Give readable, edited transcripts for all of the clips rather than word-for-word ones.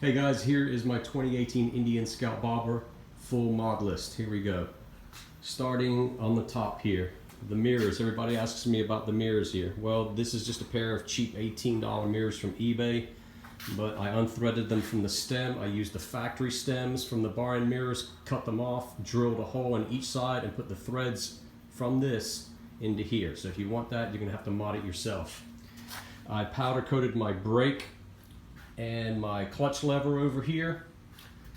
Hey guys, here is my 2018 Indian Scout Bobber full mod list. Here we go. Starting on the top here, the mirrors. Everybody asks me about the mirrors here. Well, this is just a pair of cheap $18 mirrors from eBay, but I unthreaded them from the stem. I used the factory stems from the bar end mirrors, cut them off, drilled a hole in each side, and put the threads from this into here. So if you want that, you're gonna have to mod it yourself. I powder coated my brake and my clutch lever over here.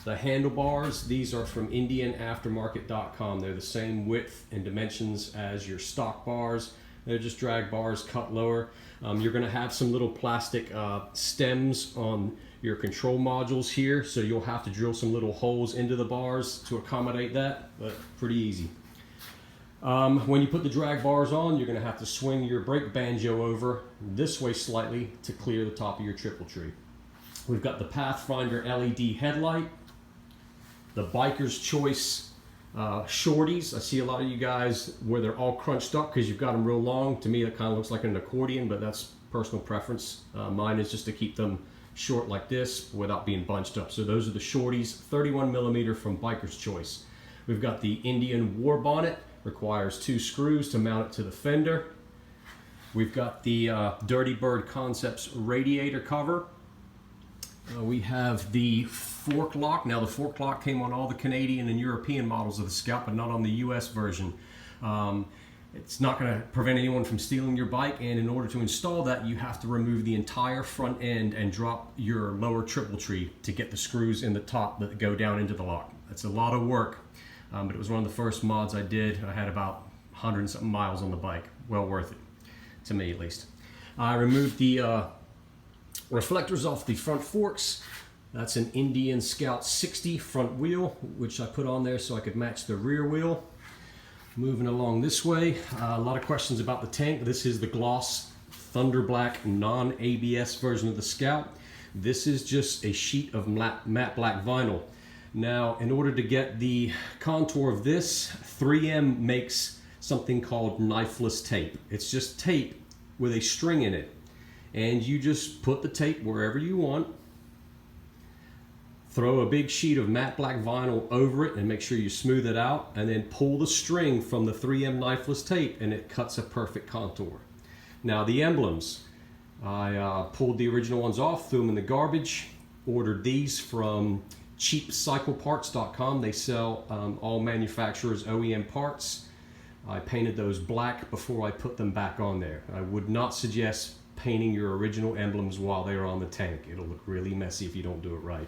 The handlebars, these are from indianaftermarket.com. They're the same width and dimensions as your stock bars. They're just drag bars cut lower. You're gonna have some little plastic stems on your control modules here, so you'll have to drill some little holes into the bars to accommodate that, but pretty easy. When you put the drag bars on, you're gonna have to swing your brake banjo over this way slightly to clear the top of your triple tree. We've got the Pathfinder LED headlight, the Biker's Choice shorties. I see a lot of you guys where they're all crunched up because you've got them real long. To me, that kind of looks like an accordion, but that's personal preference. Mine is just to keep them short like this without being bunched up. So those are the shorties, 31mm from Biker's Choice. We've got the Indian War Bonnet, requires 2 screws to mount it to the fender. We've got the Dirty Bird Concepts radiator cover. We have the fork lock. Now the fork lock came on all the Canadian and European models of the Scout, but not on the US version. It's not going to prevent anyone from stealing your bike, and in order to install that, you have to remove the entire front end and drop your lower triple tree to get the screws in the top that go down into the lock. That's a lot of work, but it was one of the first mods I did. I had about 100 and something miles on the bike. Well worth it, to me at least. I removed the reflectors off the front forks. That's an Indian Scout 60 front wheel, which I put on there so I could match the rear wheel. Moving along this way, a lot of questions about the tank. This is the gloss Thunder Black non-ABS version of the Scout. This is just a sheet of matte black vinyl. Now, in order to get the contour of this, 3M makes something called knifeless tape. It's just tape with a string in it. And you just put the tape wherever you want, throw a big sheet of matte black vinyl over it and make sure you smooth it out, and then pull the string from the 3M knifeless tape and it cuts a perfect contour. Now the emblems, I pulled the original ones off, threw them in the garbage, ordered these from cheapcycleparts.com. They sell all manufacturers' OEM parts. I painted those black before I put them back on there. I would not suggest painting your original emblems while they're on the tank. It'll look really messy if you don't do it right.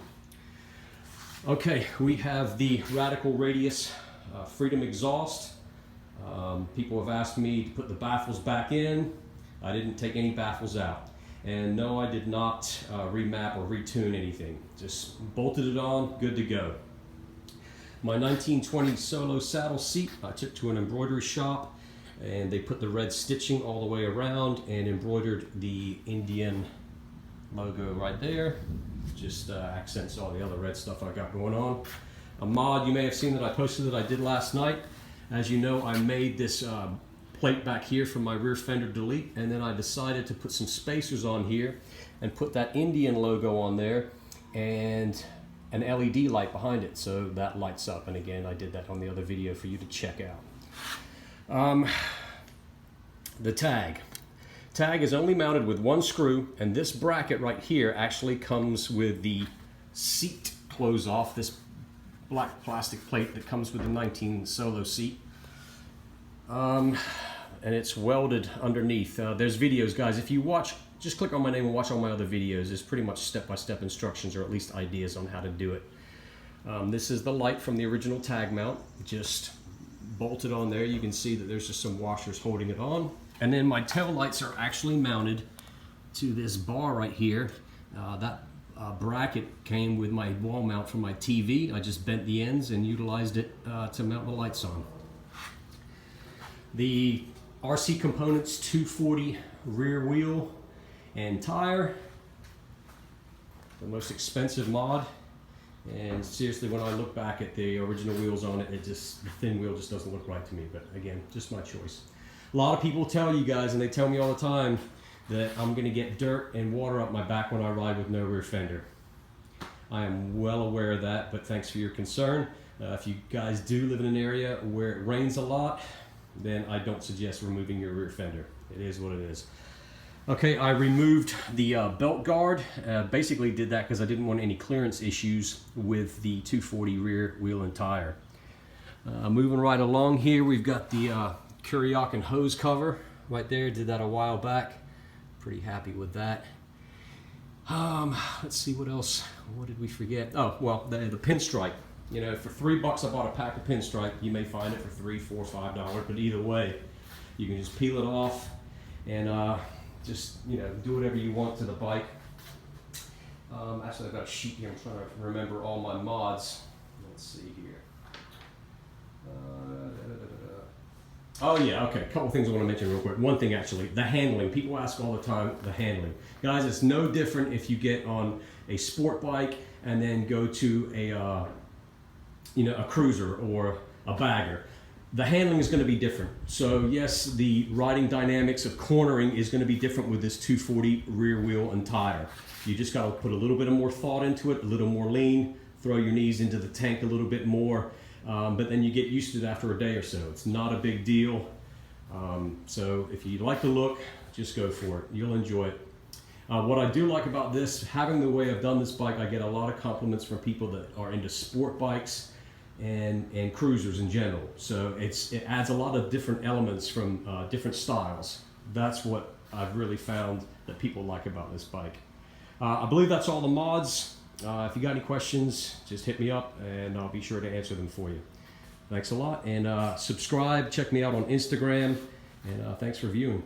Okay, we have the Radical Radius Freedom exhaust. People have asked me to put the baffles back in. I didn't take any baffles out. And no, I did not remap or retune anything. Just bolted it on, good to go. My 1920 Solo saddle seat, I took to an embroidery shop, and they put the red stitching all the way around and embroidered the Indian logo right there. Just accents all the other red stuff I got going on. A mod you may have seen that I posted that I did last night. As you know, I made this plate back here for my rear fender delete, and then I decided to put some spacers on here and put that Indian logo on there and an LED light behind it, so that lights up. And again, I did that on the other video for you to check out. The tag is only mounted with 1 screw, and this bracket right here actually comes with the seat close off, this black plastic plate that comes with the 19 Solo seat, and it's welded underneath. There's videos, guys. If you watch, just click on my name and watch all my other videos. There's pretty much step-by-step instructions, or at least ideas on how to do it. This is the light from the original tag mount, just bolted on there. You can see that there's just some washers holding it on. And then my tail lights are actually mounted to this bar right here. That bracket came with my wall mount for my TV. I just bent the ends and utilized it to mount the lights on. The RC Components 240 rear wheel and tire, the most expensive mod. And seriously, when I look back at the original wheels on it, the thin wheel just doesn't look right to me. But again, just my choice. A lot of people tell you guys, and they tell me all the time, that I'm going to get dirt and water up my back when I ride with no rear fender. I am well aware of that, but thanks for your concern. If you guys do live in an area where it rains a lot, then I don't suggest removing your rear fender. It is what it is. Okay, I removed the belt guard. Basically did that because I didn't want any clearance issues with the 240 rear wheel and tire. Moving right along here, we've got the Kuriak and hose cover right there. Did that a while back. Pretty happy with that. Let's see what else. What did we forget? Oh, well, the pinstripe. You know, for $3 I bought a pack of pinstripe. You may find it for $3, $4, $5, but either way, you can just peel it off and just, you know, do whatever you want to the bike. Actually, I've got a sheet here. I'm trying to remember all my mods. Let's see here. Oh yeah, okay, a couple things I want to mention real quick. One thing actually, the handling. People ask all the time, the handling. Guys, it's no different if you get on a sport bike and then go to a, you know, a cruiser or a bagger. The handling is going to be different. So yes, the riding dynamics of cornering is going to be different with this 240 rear wheel and tire. You just got to put a little bit of more thought into it, a little more lean, throw your knees into the tank a little bit more. But then you get used to it after a day or so. It's not a big deal. So if you like the look, just go for it. You'll enjoy it. What I do like about this, having the way I've done this bike, I get a lot of compliments from people that are into sport bikes and cruisers in general. So it adds a lot of different elements from different styles. That's what I've really found that people like about this bike. I believe that's all the mods. If you got any questions, just hit me up and I'll be sure to answer them for you. Thanks a lot, and subscribe, check me out on Instagram, and thanks for viewing.